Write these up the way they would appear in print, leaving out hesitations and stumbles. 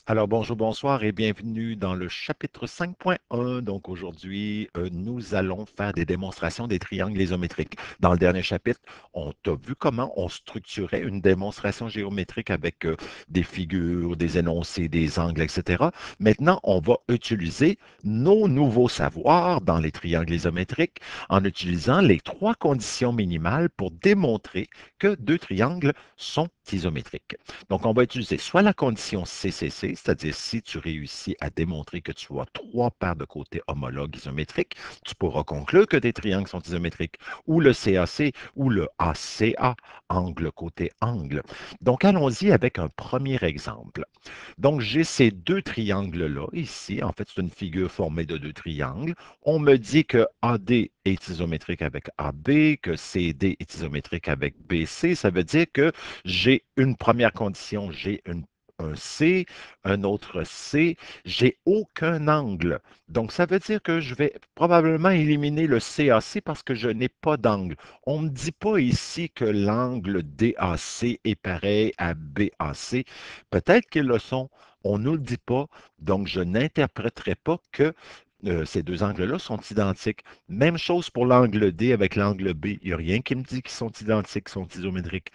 Alors bonjour, bonsoir et bienvenue dans le chapitre 5.1. Donc aujourd'hui, nous allons faire des démonstrations des triangles isométriques. Dans le dernier chapitre, on t'a vu comment on structurait une démonstration géométrique avec des figures, des énoncés, des angles, etc. Maintenant, on va utiliser nos nouveaux savoirs dans les triangles isométriques en utilisant les trois conditions minimales pour démontrer que deux triangles sont isométriques. Donc, on va utiliser soit la condition CCC, c'est-à-dire si tu réussis à démontrer que tu as trois paires de côtés homologues isométriques, tu pourras conclure que tes triangles sont isométriques, ou le CAC ou le ACA, angle côté angle. Donc, allons-y avec un premier exemple. Donc, j'ai ces deux triangles-là ici. En fait, c'est une figure formée de deux triangles. On me dit que AD est isométrique avec AB, que CD est isométrique avec BC. Ça veut dire que j'ai une première condition, un C, un autre C, j'ai aucun angle. Donc, ça veut dire que je vais probablement éliminer le CAC parce que je n'ai pas d'angle. On ne me dit pas ici que l'angle DAC est pareil à BAC. Peut-être qu'ils le sont, on ne nous le dit pas, donc je n'interpréterai pas que ces deux angles-là sont identiques. Même chose pour l'angle D avec l'angle B. Il n'y a rien qui me dit qu'ils sont identiques, qu'ils sont isométriques.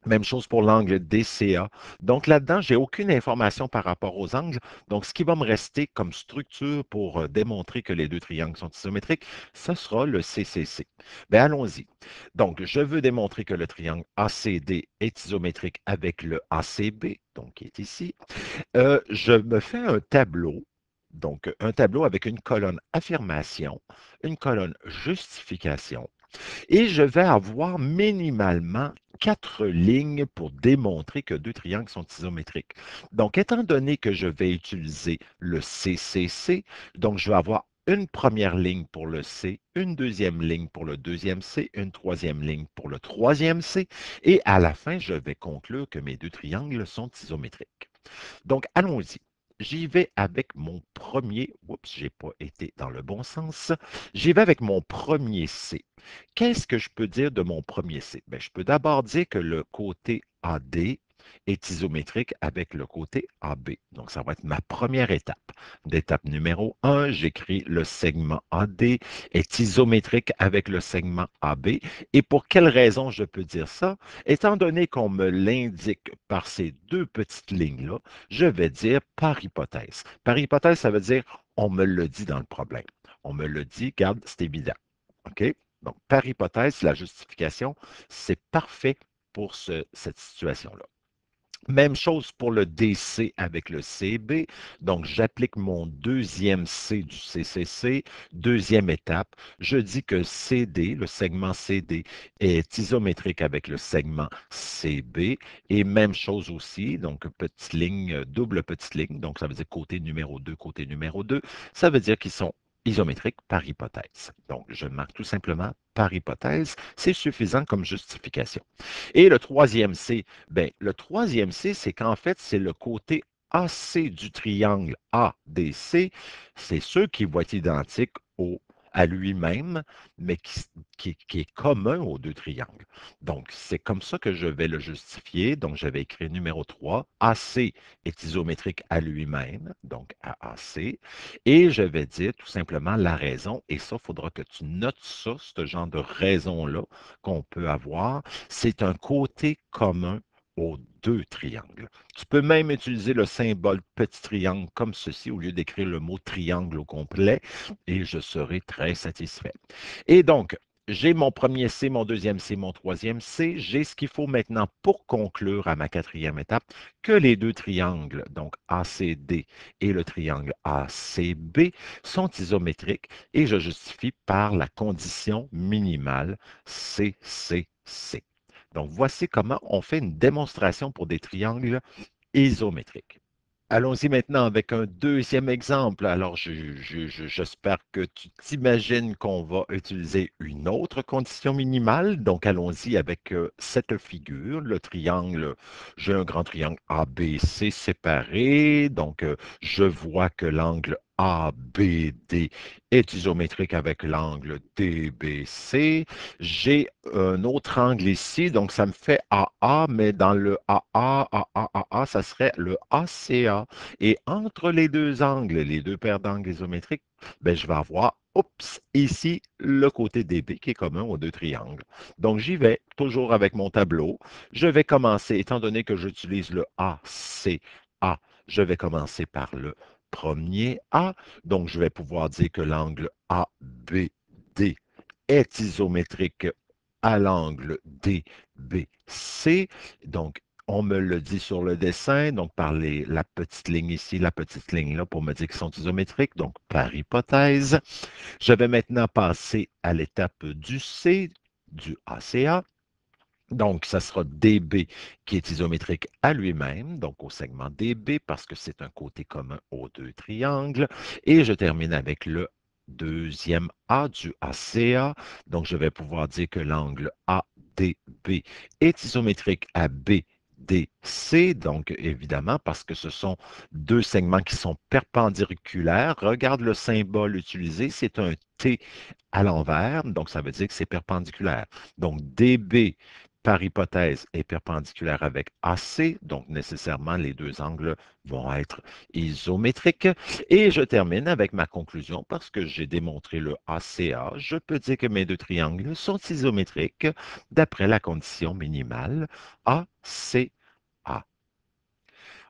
Même chose pour l'angle DCA. Donc là-dedans, je n'ai aucune information par rapport aux angles. Donc, ce qui va me rester comme structure pour démontrer que les deux triangles sont isométriques, ce sera le CCC. Bien, allons-y. Donc, je veux démontrer que le triangle ACD est isométrique avec le ACB, donc qui est ici. Je me fais un tableau. Donc, un tableau avec une colonne affirmation, une colonne justification, et je vais avoir minimalement quatre lignes pour démontrer que deux triangles sont isométriques. Donc, étant donné que je vais utiliser le CCC, donc je vais avoir une première ligne pour le C, une deuxième ligne pour le deuxième C, une troisième ligne pour le troisième C, et à la fin, je vais conclure que mes deux triangles sont isométriques. Donc, allons-y. J'y vais avec mon premier. Oups, je n'ai pas été dans le bon sens. J'y vais avec mon premier C. Qu'est-ce que je peux dire de mon premier C? Bien, je peux d'abord dire que le côté AD est isométrique avec le côté AB. Donc, ça va être ma première étape. D'étape numéro 1, j'écris le segment AD est isométrique avec le segment AB. Et pour quelle raison je peux dire ça? Étant donné qu'on me l'indique par ces deux petites lignes-là, je vais dire par hypothèse. Par hypothèse, ça veut dire on me le dit dans le problème. On me le dit, regarde, c'est évident. OK? Donc, par hypothèse, la justification, c'est parfait pour cette situation-là. Même chose pour le DC avec le CB. Donc, j'applique mon deuxième C du CCC, deuxième étape. Je dis que CD, le segment CD, est isométrique avec le segment CB. Et même chose aussi, donc petite ligne, double petite ligne. Donc, ça veut dire côté numéro 2, côté numéro 2. Ça veut dire qu'ils sont isométriques par hypothèse. Donc, je marque tout simplement par hypothèse. C'est suffisant comme justification. Et le troisième C, bien, le troisième C, c'est qu'en fait, c'est le côté AC du triangle ADC. C'est ceux qui vont être identiques à lui-même, mais qui est commun aux deux triangles. Donc, c'est comme ça que je vais le justifier. Donc, je vais écrire numéro 3. AC est isométrique à lui-même, donc à AC. Et je vais dire tout simplement la raison. Et ça, il faudra que tu notes ça, ce genre de raison-là qu'on peut avoir. C'est un côté commun aux deux triangles. Tu peux même utiliser le symbole petit triangle comme ceci au lieu d'écrire le mot triangle au complet et je serai très satisfait. Et donc, j'ai mon premier C, mon deuxième C, mon troisième C. J'ai ce qu'il faut maintenant pour conclure à ma quatrième étape que les deux triangles, donc ACD et le triangle ACB, sont isométriques et je justifie par la condition minimale CCC. Donc, voici comment on fait une démonstration pour des triangles isométriques. Allons-y maintenant avec un deuxième exemple. Alors, j'espère que tu t'imagines qu'on va utiliser une autre condition minimale. Donc, allons-y avec cette figure, le triangle. J'ai un grand triangle ABC séparé. Donc, je vois que l'angle ABD est isométrique avec l'angle DBC. J'ai un autre angle ici, donc ça me fait AA, mais dans le AA, ça serait le ACA. Et entre les deux angles, les deux paires d'angles isométriques, ben, je vais avoir, oups, ici, le côté DB qui est commun aux deux triangles. Donc, j'y vais toujours avec mon tableau. Je vais commencer, étant donné que j'utilise le ACA, je vais commencer par le premier A. Donc, je vais pouvoir dire que l'angle ABD est isométrique à l'angle DBC. Donc, on me le dit sur le dessin, donc par la petite ligne ici, la petite ligne là, pour me dire qu'ils sont isométriques, donc par hypothèse. Je vais maintenant passer à l'étape du C, du ACA. Donc, ça sera DB qui est isométrique à lui-même, donc au segment DB, parce que c'est un côté commun aux deux triangles. Et je termine avec le deuxième A du ACA. Donc, je vais pouvoir dire que l'angle ADB est isométrique à BDC, donc évidemment, parce que ce sont deux segments qui sont perpendiculaires. Regarde le symbole utilisé, c'est un T à l'envers, donc ça veut dire que c'est perpendiculaire. Donc, DB par hypothèse, est perpendiculaire avec AC, donc nécessairement les deux angles vont être isométriques. Et je termine avec ma conclusion parce que j'ai démontré le ACA. Je peux dire que mes deux triangles sont isométriques d'après la condition minimale ACA.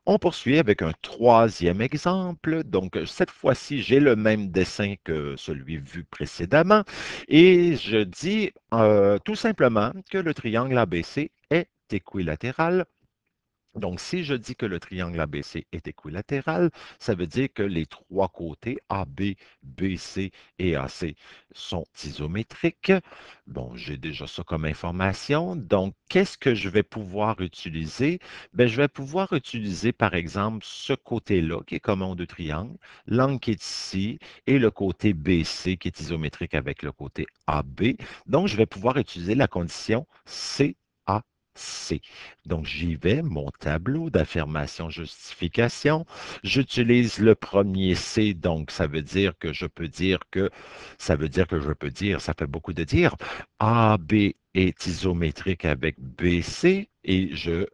On poursuit avec un troisième exemple. Donc, cette fois-ci, j'ai le même dessin que celui vu précédemment et je dis tout simplement que le triangle ABC est équilatéral. Donc, si je dis que le triangle ABC est équilatéral, ça veut dire que les trois côtés AB, BC et AC sont isométriques. Bon, j'ai déjà ça comme information. Donc, qu'est-ce que je vais pouvoir utiliser? Bien, je vais pouvoir utiliser, par exemple, ce côté-là qui est commun aux deux triangles, l'angle qui est ici, et le côté BC qui est isométrique avec le côté AB. Donc, je vais pouvoir utiliser la condition CAC. Donc, j'y vais, mon tableau d'affirmation justification. J'utilise le premier C, donc ça veut dire que je peux dire que, ça veut dire que je peux dire, ça fait beaucoup de dire, AB est isométrique avec BC et je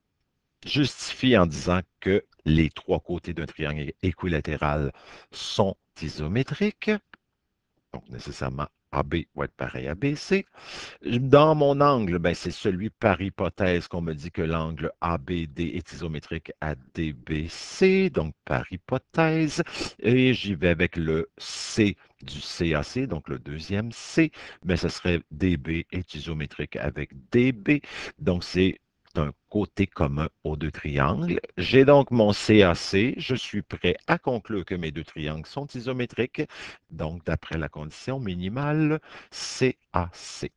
justifie en disant que les trois côtés d'un triangle équilatéral sont isométriques. Donc, nécessairement, AB va être pareil à BC. Dans mon angle, ben, c'est celui par hypothèse qu'on me dit que l'angle ABD est isométrique à DBC, donc par hypothèse. Et j'y vais avec le C du CAC, donc le deuxième C, mais ce serait DB est isométrique avec DB. Donc c'est un côté commun aux deux triangles. J'ai donc mon CAC. Je suis prêt à conclure que mes deux triangles sont isométriques. Donc, d'après la condition minimale, CAC.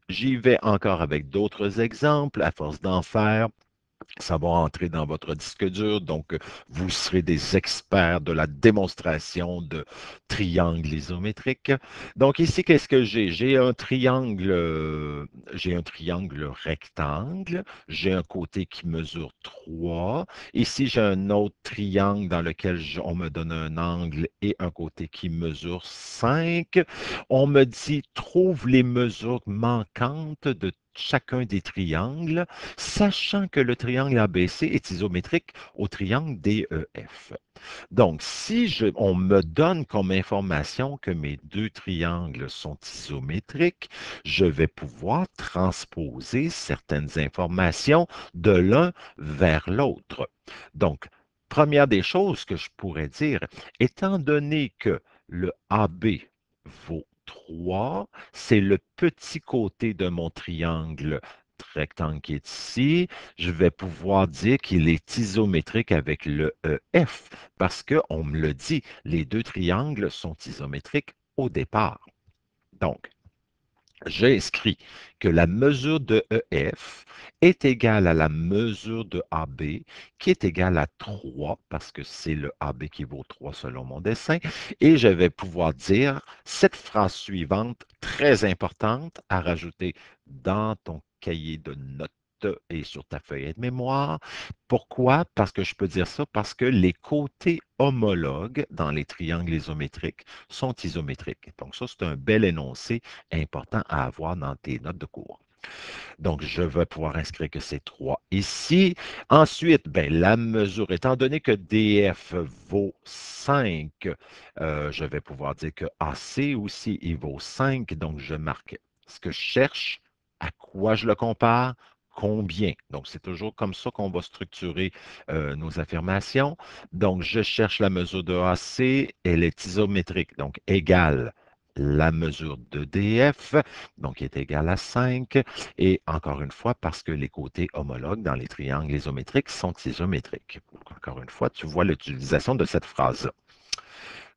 J'y vais encore avec d'autres exemples. À force d'en faire, ça va entrer dans votre disque dur. Donc, vous serez des experts de la démonstration de triangles isométriques. Donc, ici, qu'est-ce que j'ai? J'ai un triangle rectangle. J'ai un côté qui mesure 3. Ici, j'ai un autre triangle dans lequel on me donne un angle et un côté qui mesure 5. On me dit, trouve les mesures manquantes de chacun des triangles, sachant que le triangle ABC est isométrique au triangle DEF. Donc, si on me donne comme information que mes deux triangles sont isométriques, je vais pouvoir transposer certaines informations de l'un vers l'autre. Donc, première des choses que je pourrais dire, étant donné que le AB vaut 3, c'est le petit côté de mon triangle rectangle qui est ici, je vais pouvoir dire qu'il est isométrique avec le EF parce qu'on me le dit, les deux triangles sont isométriques au départ. Donc, j'ai inscrit que la mesure de EF est égale à la mesure de AB, qui est égale à 3, parce que c'est le AB qui vaut 3 selon mon dessin, et je vais pouvoir dire cette phrase suivante, très importante, à rajouter dans ton cahier de notes. et sur ta feuille de mémoire. Pourquoi? Parce que je peux dire ça, parce que les côtés homologues dans les triangles isométriques sont isométriques. Donc ça, c'est un bel énoncé important à avoir dans tes notes de cours. Donc, je vais pouvoir inscrire que c'est 3 ici. Ensuite, ben, la mesure, étant donné que DF vaut 5, je vais pouvoir dire que AC aussi, il vaut 5. Donc, je marque ce que je cherche, à quoi je le compare, combien. Donc, c'est toujours comme ça qu'on va structurer nos affirmations. Donc, je cherche la mesure de AC, elle est isométrique, donc égale la mesure de DF, donc qui est égale à 5. Et encore une fois, parce que les côtés homologues dans les triangles isométriques sont isométriques. Encore une fois, tu vois l'utilisation de cette phrase.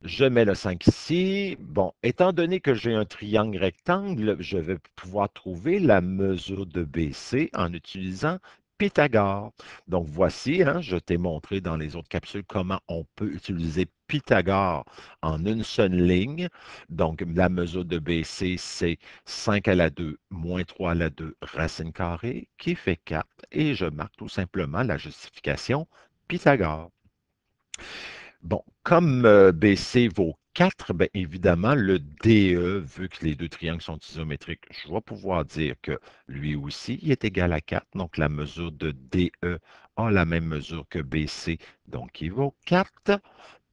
Je mets le 5 ici. Bon, étant donné que j'ai un triangle rectangle, je vais pouvoir trouver la mesure de BC en utilisant Pythagore. Donc, voici, hein, je t'ai montré dans les autres capsules comment on peut utiliser Pythagore en une seule ligne. Donc, la mesure de BC, c'est 5 à la 2 moins 3 à la 2 racine carrée, qui fait 4. Et je marque tout simplement la justification Pythagore. Bon, comme BC vaut 4, bien évidemment, le DE, vu que les deux triangles sont isométriques, je vais pouvoir dire que lui aussi, il est égal à 4. Donc, la mesure de DE a la même mesure que BC, donc il vaut 4,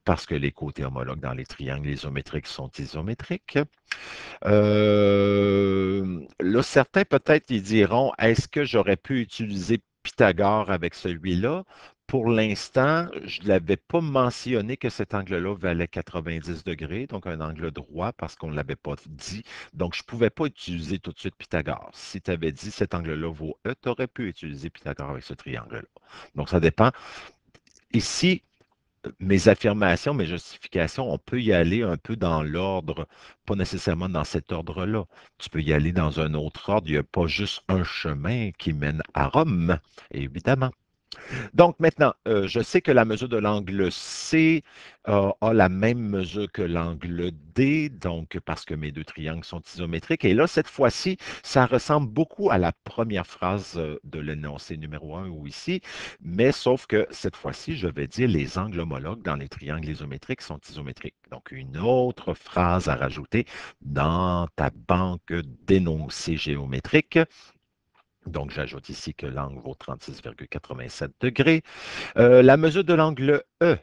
parce que les côtés homologues dans les triangles isométriques sont isométriques. Là, certains peut-être ils diront, est-ce que j'aurais pu utiliser Pythagore avec celui-là? Pour l'instant, je ne l'avais pas mentionné que cet angle-là valait 90 degrés, donc un angle droit, parce qu'on ne l'avait pas dit. Donc, je ne pouvais pas utiliser tout de suite Pythagore. Si tu avais dit cet angle-là vaut E, tu aurais pu utiliser Pythagore avec ce triangle-là. Donc, ça dépend. Ici, mes affirmations, mes justifications, on peut y aller un peu dans l'ordre, pas nécessairement dans cet ordre-là. Tu peux y aller dans un autre ordre. Il n'y a pas juste un chemin qui mène à Rome, évidemment. Donc maintenant, je sais que la mesure de l'angle C a la même mesure que l'angle D, donc parce que mes deux triangles sont isométriques. Et là, cette fois-ci, ça ressemble beaucoup à la première phrase de l'énoncé numéro 1 ou ici, mais sauf que cette fois-ci, je vais dire les angles homologues dans les triangles isométriques sont isométriques. Donc, une autre phrase à rajouter dans ta banque d'énoncés géométriques. Donc, j'ajoute ici que l'angle vaut 36,87 degrés. La mesure de l'angle E,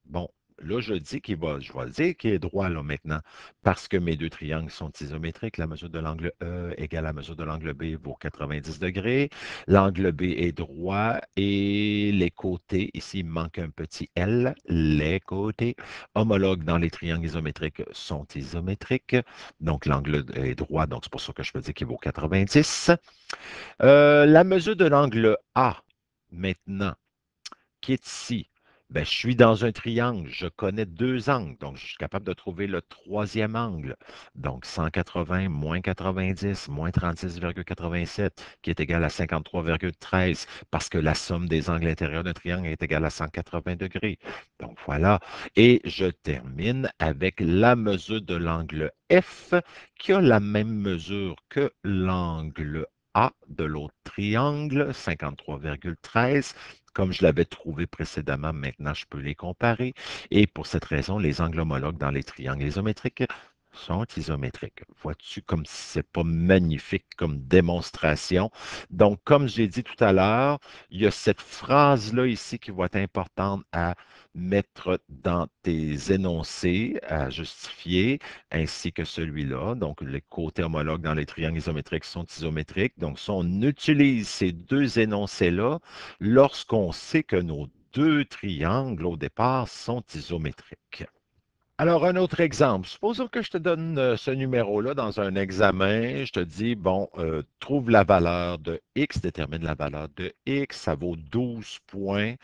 bon, là, je vais le dire qu'il est droit là maintenant, parce que mes deux triangles sont isométriques. La mesure de l'angle E égale la mesure de l'angle B vaut 90 degrés. L'angle B est droit et les côtés, ici, il me manque un petit L, les côtés homologues dans les triangles isométriques sont isométriques. Donc, l'angle est droit, donc c'est pour ça que je peux dire qu'il vaut 90. La mesure de l'angle A, maintenant, qui est ici, ben, je suis dans un triangle, je connais deux angles, donc je suis capable de trouver le troisième angle. Donc 180 moins 90 moins 36,87 qui est égal à 53,13 parce que la somme des angles intérieurs d'un triangle est égale à 180 degrés. Donc voilà. Et je termine avec la mesure de l'angle F qui a la même mesure que l'angle A de l'autre triangle, 53,13. Comme je l'avais trouvé précédemment, maintenant je peux les comparer. Et pour cette raison, les angles homologues dans les triangles isométriques sont isométriques. Vois-tu comme c'est pas magnifique comme démonstration? Donc, comme j'ai dit tout à l'heure, il y a cette phrase-là ici qui va être importante à mettre dans tes énoncés, à justifier, ainsi que celui-là. Donc, les côtés homologues dans les triangles isométriques sont isométriques. Donc, si on utilise ces deux énoncés-là, lorsqu'on sait que nos deux triangles au départ sont isométriques. Alors, un autre exemple. Supposons que je te donne ce numéro-là dans un examen. Je te dis, bon, trouve la valeur de X, détermine la valeur de X. Ça vaut 12 points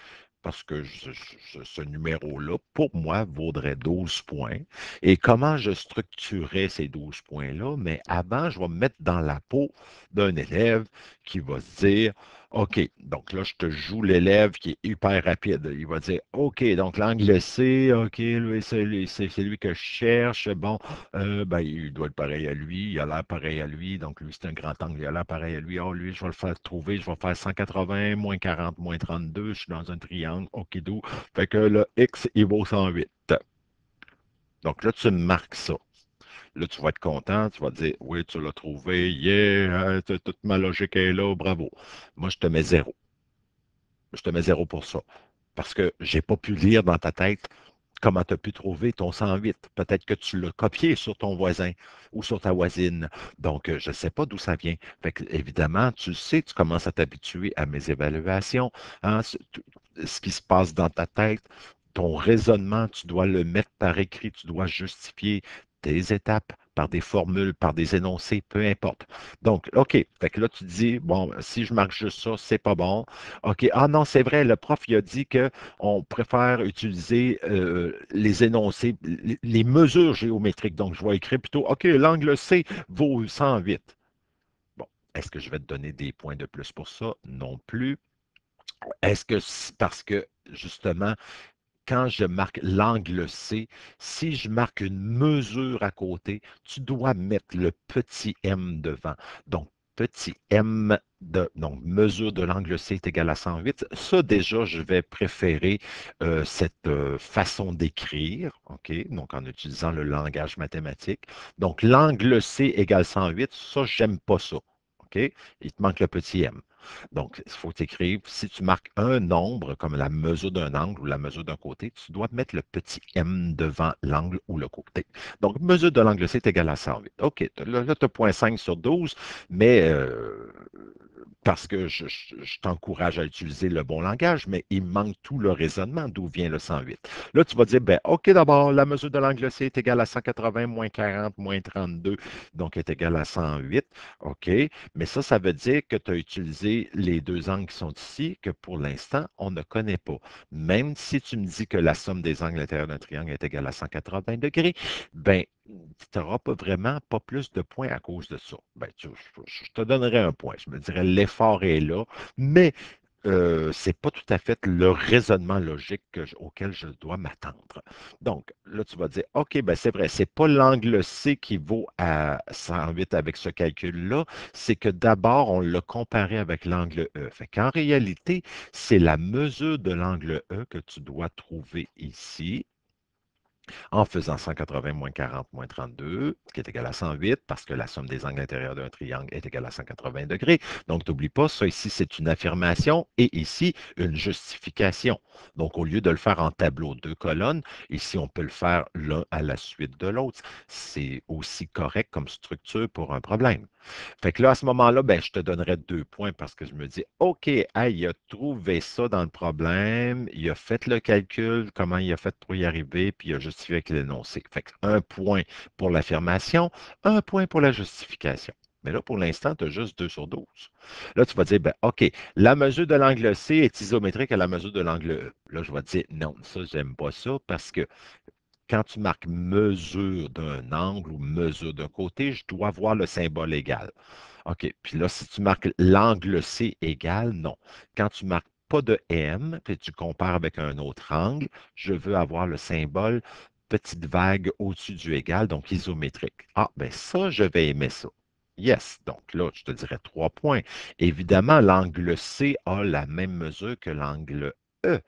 parce que ce numéro-là, pour moi, vaudrait 12 points. Et comment je structurerais ces 12 points-là? Mais avant, je vais me mettre dans la peau d'un élève qui va se dire, OK. Donc là, je te joue l'élève qui est hyper rapide. Il va dire, OK, donc l'angle C, OK, lui, c'est lui que je cherche. Bon, ben, il doit être pareil à lui. Il a l'air pareil à lui. Donc lui, c'est un grand angle. Il a l'air pareil à lui. Oh, lui, je vais le faire trouver. Je vais faire 180, moins 40, moins 32. Je suis dans un triangle. OK, do. Fait que le X, il vaut 108. Donc là, tu marques ça. Là, tu vas être content, tu vas te dire, oui, tu l'as trouvé, yeah, toute ma logique est là, bravo. Moi, je te mets zéro. Je te mets zéro pour ça. Parce que j'ai pas pu lire dans ta tête comment tu as pu trouver ton 108. Peut-être que tu l'as copié sur ton voisin ou sur ta voisine. Donc, je ne sais pas d'où ça vient. Fait que, évidemment, tu le sais, tu commences à t'habituer à mes évaluations, hein, ce qui se passe dans ta tête. Ton raisonnement, tu dois le mettre par écrit, tu dois justifier tes étapes par des formules, par des énoncés, peu importe. Donc, OK. Fait que là, tu te dis, bon, si je marque juste ça, c'est pas bon. OK. Ah non, c'est vrai, le prof, il a dit qu'on préfère utiliser les énoncés, les mesures géométriques. Donc, je vais écrire plutôt, OK, l'angle C vaut 108. Bon, est-ce que je vais te donner des points de plus pour ça? Non plus. Est-ce que parce que, justement, quand je marque l'angle C, si je marque une mesure à côté, tu dois mettre le petit m devant. Donc, petit m donc mesure de l'angle C est égal à 108. Ça, déjà, je vais préférer cette façon d'écrire, OK? Donc, en utilisant le langage mathématique. Donc, l'angle C égale 108, ça, j'aime pas ça. OK? Il te manque le petit m. Donc, il faut t'écrire, si tu marques un nombre comme la mesure d'un angle ou la mesure d'un côté, tu dois mettre le petit m devant l'angle ou le côté. Donc, mesure de l'angle C est égale à 108. OK, là, tu as 0,5 sur 12, mais parce que je t'encourage à utiliser le bon langage, mais il manque tout le raisonnement d'où vient le 108. Là, tu vas dire, ben, OK, d'abord, la mesure de l'angle C est égale à 180 moins 40 moins 32, donc est égale à 108. OK, mais ça veut dire que tu as utilisé les deux angles qui sont ici, que pour l'instant, on ne connaît pas. Même si tu me dis que la somme des angles intérieurs d'un triangle est égale à 180 degrés, ben, tu n'auras pas vraiment pas plus de points à cause de ça. Ben, je te donnerai un point. Je me dirais l'effort est là, mais ce n'est pas tout à fait le raisonnement logique auquel je dois m'attendre. Donc, là, tu vas dire, OK, ben c'est vrai, ce n'est pas l'angle C qui vaut à 108 avec ce calcul-là, c'est que d'abord, on l'a comparé avec l'angle E. Fait qu'en réalité, c'est la mesure de l'angle E que tu dois trouver ici en faisant 180 moins 40 moins 32, qui est égal à 108, parce que la somme des angles intérieurs d'un triangle est égale à 180 degrés. Donc, n'oublie pas, ça ici, c'est une affirmation et ici, une justification. Donc, au lieu de le faire en tableau deux colonnes, ici, on peut le faire l'un à la suite de l'autre. C'est aussi correct comme structure pour un problème. Fait que là, à ce moment-là, ben, je te donnerais 2 points parce que je me dis, OK, hey, il a trouvé ça dans le problème, il a fait le calcul, comment il a fait pour y arriver, puis il a justifié avec l'énoncé. Fait que 1 point pour l'affirmation, 1 point pour la justification. Mais là, pour l'instant, tu as juste 2 sur 12. Là, tu vas dire, ben, OK, la mesure de l'angle C est isométrique à la mesure de l'angle E. Là, je vais te dire, non, ça, j'aime pas ça parce que quand tu marques mesure d'un angle ou mesure d'un côté, je dois voir le symbole égal. OK. Puis là, si tu marques l'angle C égal, non. Quand tu marques pas de M, puis tu compares avec un autre angle, je veux avoir le symbole petite vague au-dessus du égal, donc isométrique. Ah, ben ça, je vais aimer ça. Yes. Donc là, je te dirais 3 points. Évidemment, l'angle C a la même mesure que l'angle E.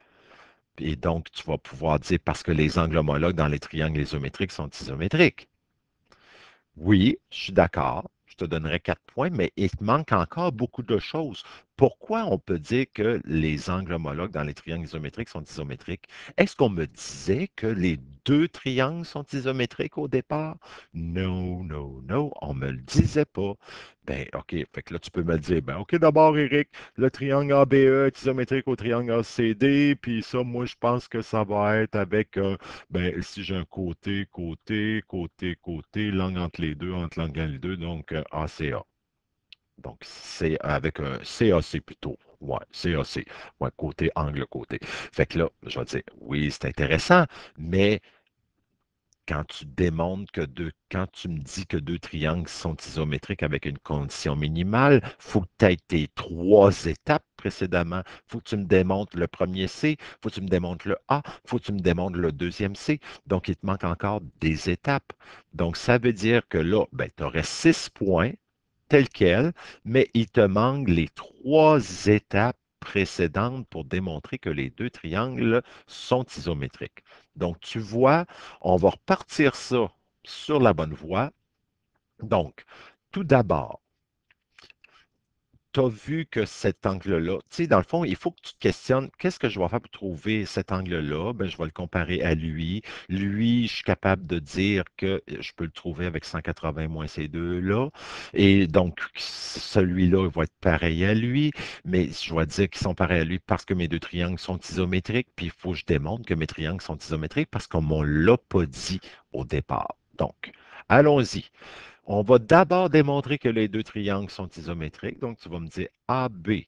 Et donc, tu vas pouvoir dire parce que les angles homologues dans les triangles isométriques sont isométriques. Oui, je suis d'accord. Je te donnerai 4 points, mais il te manque encore beaucoup de choses. Pourquoi on peut dire que les angles homologues dans les triangles isométriques sont isométriques? Est-ce qu'on me disait que les deux triangles sont isométriques au départ? Non, non, non, on ne me le disait pas. Ben, OK, fait que là, tu peux me le dire. Ben, OK, d'abord, Eric, le triangle ABE est isométrique au triangle ACD, puis ça, moi, je pense que ça va être avec ben, si j'ai un côté, côté, côté, côté, langue entre langue entre les deux, donc ACA. Donc, c'est avec un CAC plutôt. Ouais, CAC. Ouais, côté, angle, côté. Fait que là, je vais dire, oui, c'est intéressant, mais quand tu démontres quand tu me dis que deux triangles sont isométriques avec une condition minimale, il faut que tu aies tes trois étapes précédemment. Il faut que tu me démontres le premier C, il faut que tu me démontres le A, il faut que tu me démontres le deuxième C. Donc, il te manque encore des étapes. Donc, ça veut dire que là, ben, tu aurais 6 points tels quels, mais il te manque les trois étapes précédentes pour démontrer que les deux triangles sont isométriques. Donc, tu vois, on va repartir ça sur la bonne voie. Donc, tout d'abord, tu as vu que cet angle-là, tu sais, dans le fond, il faut que tu te questionnes, qu'est-ce que je vais faire pour trouver cet angle-là? Ben, je vais le comparer à lui. Lui, je suis capable de dire que je peux le trouver avec 180 moins ces deux-là. Et donc, celui-là, il va être pareil à lui. Mais je vais dire qu'ils sont pareils à lui parce que mes deux triangles sont isométriques. Puis, il faut que je démontre que mes triangles sont isométriques parce qu'on ne me l'a pas dit au départ. Donc, allons-y. On va d'abord démontrer que les deux triangles sont isométriques. Donc, tu vas me dire AB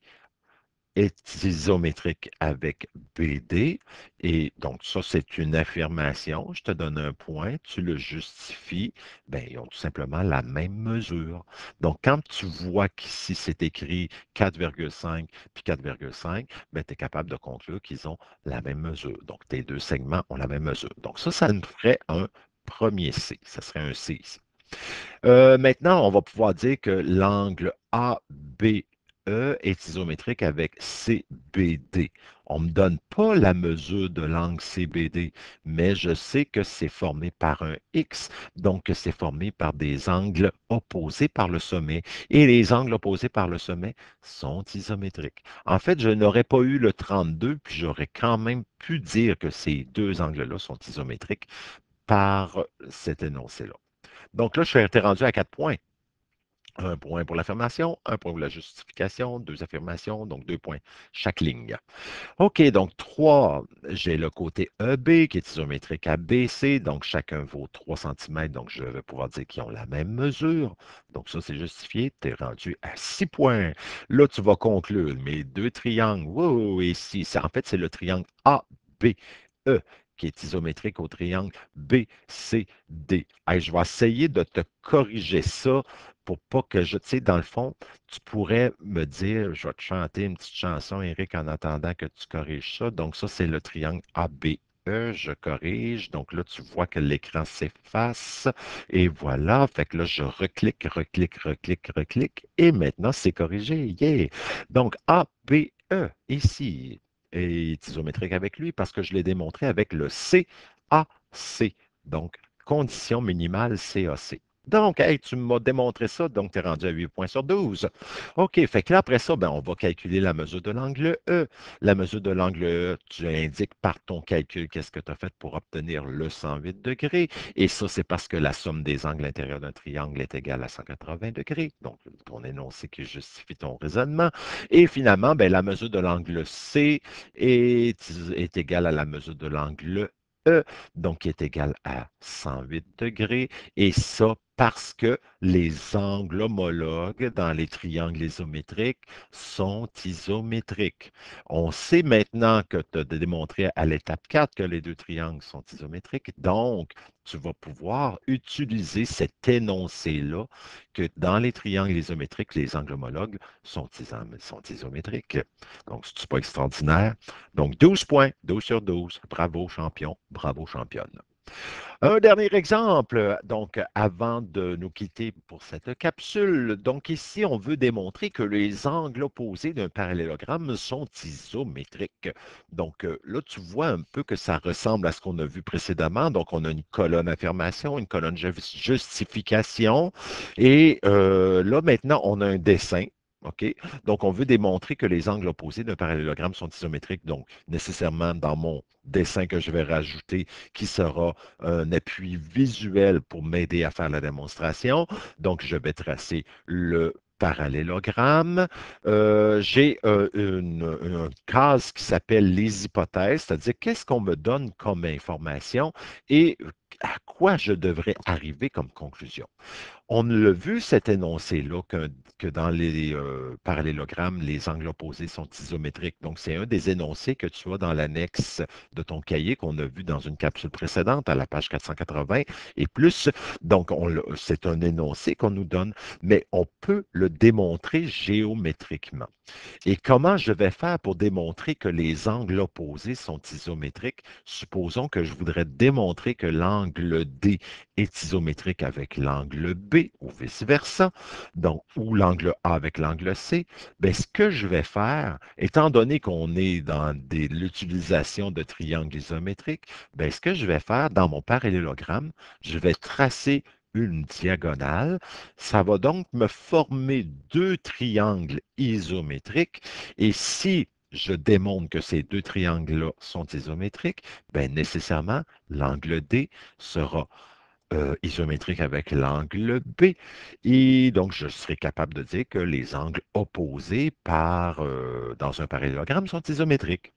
est isométrique avec BD. Et donc, ça, c'est une affirmation. Je te donne un point, tu le justifies. Bien, ils ont tout simplement la même mesure. Donc, quand tu vois qu'ici, c'est écrit 4,5 puis 4,5, bien, tu es capable de conclure qu'ils ont la même mesure. Donc, tes deux segments ont la même mesure. Donc, ça me ferait un premier C. Ça serait un C ici. Maintenant, on va pouvoir dire que l'angle ABE est isométrique avec CBD. On ne me donne pas la mesure de l'angle CBD, mais je sais que c'est formé par un X, donc que c'est formé par des angles opposés par le sommet. Et les angles opposés par le sommet sont isométriques. En fait, je n'aurais pas eu le 32, puis j'aurais quand même pu dire que ces deux angles-là sont isométriques par cet énoncé-là. Donc là, je suis rendu à 4 points. Un point pour l'affirmation, un point pour la justification, deux affirmations, donc 2 points chaque ligne. OK, donc 3, j'ai le côté EB qui est isométrique à BC, donc chacun vaut 3 cm, donc je vais pouvoir dire qu'ils ont la même mesure. Donc ça, c'est justifié, tu es rendu à 6 points. Là, tu vas conclure mes deux triangles. Wow, ici, en fait, c'est le triangle ABE qui est isométrique au triangle BCD. Hey, je vais essayer de te corriger ça pour pas que tu sais, dans le fond, tu pourrais me dire, je vais te chanter une petite chanson, Eric, en attendant que tu corriges ça. Donc, ça, c'est le triangle ABE. Je corrige. Donc là, tu vois que l'écran s'efface. Et voilà. Fait que là, je reclique, reclique, reclique, reclique. Et maintenant, c'est corrigé. Yeah! Donc, ABE, ici, est isométrique avec lui parce que je l'ai démontré avec le CAC. Donc, condition minimale CAC. Donc, hey, tu m'as démontré ça, donc tu es rendu à 8 points sur 12. OK, fait que là, après ça, ben, on va calculer la mesure de l'angle E. La mesure de l'angle E, tu indiques par ton calcul qu'est-ce que tu as fait pour obtenir le 108 degrés. Et ça, c'est parce que la somme des angles intérieurs d'un triangle est égale à 180 degrés. Donc, ton énoncé qui justifie ton raisonnement. Et finalement, ben, la mesure de l'angle C est égale à la mesure de l'angle E, donc qui est égal à 108 degrés. Et ça, parce que les angles homologues dans les triangles isométriques sont isométriques. On sait maintenant que tu as démontré à l'étape 4 que les deux triangles sont isométriques. Donc, tu vas pouvoir utiliser cet énoncé-là que dans les triangles isométriques, les angles homologues sont isométriques. Donc, c'est pas extraordinaire. Donc, 12 points, 12 sur 12. Bravo, champion. Bravo, championne. Un dernier exemple, donc avant de nous quitter pour cette capsule. Donc ici, on veut démontrer que les angles opposés d'un parallélogramme sont isométriques. Donc là, tu vois un peu que ça ressemble à ce qu'on a vu précédemment. Donc on a une colonne affirmation, une colonne justification. Et là, maintenant, on a un dessin. OK? Donc, on veut démontrer que les angles opposés d'un parallélogramme sont isométriques. Donc, nécessairement, dans mon dessin que je vais rajouter, qui sera un appui visuel pour m'aider à faire la démonstration. Donc, je vais tracer le parallélogramme. J'ai une case qui s'appelle les hypothèses, c'est-à-dire qu'est-ce qu'on me donne comme information et à quoi je devrais arriver comme conclusion. On l'a vu cet énoncé-là que dans les parallélogrammes, les angles opposés sont isométriques. Donc, c'est un des énoncés que tu as dans l'annexe de ton cahier qu'on a vu dans une capsule précédente à la page 480 et plus. Donc, c'est un énoncé qu'on nous donne, mais on peut le démontrer géométriquement. Et comment je vais faire pour démontrer que les angles opposés sont isométriques? Supposons que je voudrais démontrer que l'angle D est isométrique avec l'angle B ou vice-versa, donc, ou l'angle A avec l'angle C. Bien, ce que je vais faire, étant donné qu'on est dans l'utilisation de triangles isométriques, bien, ce que je vais faire dans mon parallélogramme, je vais tracer une diagonale. Ça va donc me former deux triangles isométriques. Et si je démontre que ces deux triangles-là sont isométriques, bien nécessairement, l'angle D sera isométrique avec l'angle B. Et donc, je serai capable de dire que les angles opposés dans un parallélogramme sont isométriques.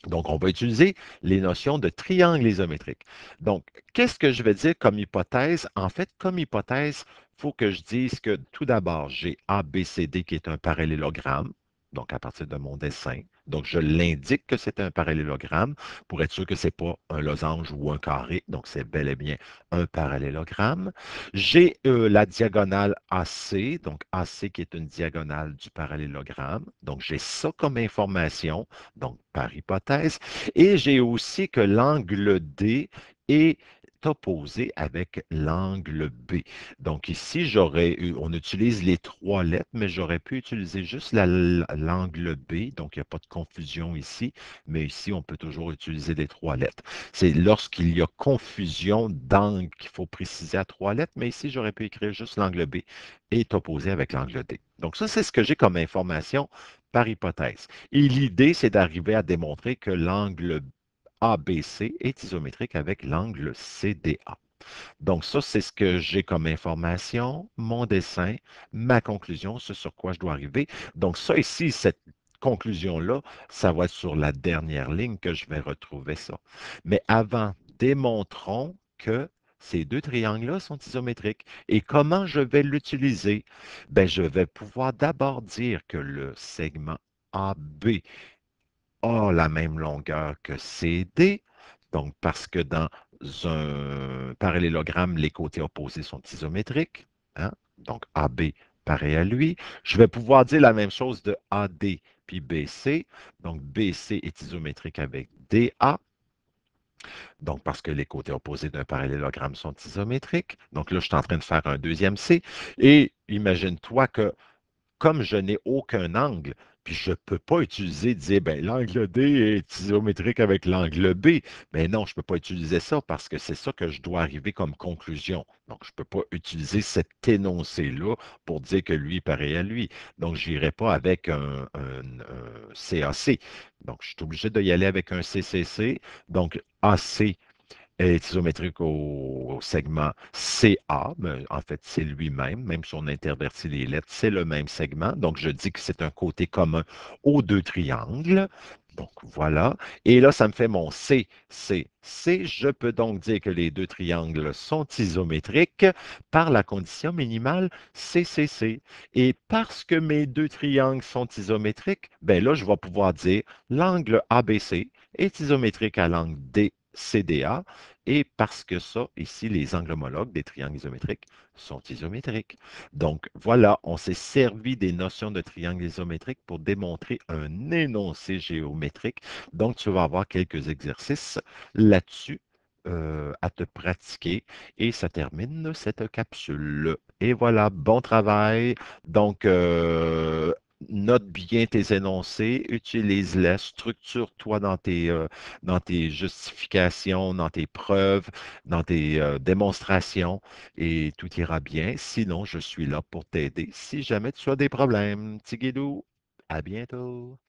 Donc, on va utiliser les notions de triangle isométrique. Donc, qu'est-ce que je vais dire comme hypothèse? En fait, comme hypothèse, il faut que je dise que tout d'abord, j'ai ABCD qui est un parallélogramme, donc à partir de mon dessin. Donc, je l'indique que c'est un parallélogramme pour être sûr que ce n'est pas un losange ou un carré. Donc, c'est bel et bien un parallélogramme. J'ai la diagonale AC, donc AC qui est une diagonale du parallélogramme. Donc, j'ai ça comme information, donc par hypothèse. Et j'ai aussi que l'angle D est opposé avec l'angle B. Donc ici, on utilise les trois lettres, mais j'aurais pu utiliser juste l'angle B, donc il n'y a pas de confusion ici, mais ici, on peut toujours utiliser les trois lettres. C'est lorsqu'il y a confusion d'angle qu'il faut préciser à trois lettres, mais ici, j'aurais pu écrire juste l'angle B est opposé avec l'angle D. Donc ça, c'est ce que j'ai comme information par hypothèse. Et l'idée, c'est d'arriver à démontrer que l'angle ABC est isométrique avec l'angle CDA. Donc ça, c'est ce que j'ai comme information, mon dessin, ma conclusion, ce sur quoi je dois arriver. Donc ça ici, cette conclusion-là, ça va être sur la dernière ligne que je vais retrouver ça. Mais avant, démontrons que ces deux triangles-là sont isométriques. Et comment je vais l'utiliser? Ben, je vais pouvoir d'abord dire que le segment AB a la même longueur que CD, donc parce que dans un parallélogramme, les côtés opposés sont isométriques, hein? Donc AB pareil à lui. Je vais pouvoir dire la même chose de AD puis BC. Donc BC est isométrique avec DA, donc parce que les côtés opposés d'un parallélogramme sont isométriques. Donc là, je suis en train de faire un deuxième C. Et imagine-toi que comme je n'ai aucun angle, puis je ne peux pas dire, ben, l'angle D est isométrique avec l'angle B. Mais non, je ne peux pas utiliser ça parce que c'est ça que je dois arriver comme conclusion. Donc, je ne peux pas utiliser cet énoncé-là pour dire que lui est pareil à lui. Donc, je n'irai pas avec un CAC. Donc, je suis obligé d'y aller avec un CCC. Donc, AC est isométrique au segment CA. Mais en fait, c'est lui-même, même si on intervertit les lettres, c'est le même segment. Donc, je dis que c'est un côté commun aux deux triangles. Donc, voilà. Et là, ça me fait mon C, C, C. Je peux donc dire que les deux triangles sont isométriques par la condition minimale C, C, C. Et parce que mes deux triangles sont isométriques, ben là, je vais pouvoir dire l'angle ABC est isométrique à l'angle DCDA. Et parce que ça, ici, les angles homologues des triangles isométriques sont isométriques. Donc, voilà, on s'est servi des notions de triangle isométrique pour démontrer un énoncé géométrique. Donc, tu vas avoir quelques exercices là-dessus à te pratiquer et ça termine cette capsule. Et voilà, bon travail. Donc, note bien tes énoncés, utilise-les, structure-toi dans tes justifications, dans tes preuves, dans tes démonstrations et tout ira bien. Sinon, je suis là pour t'aider si jamais tu as des problèmes. Tigidou, à bientôt.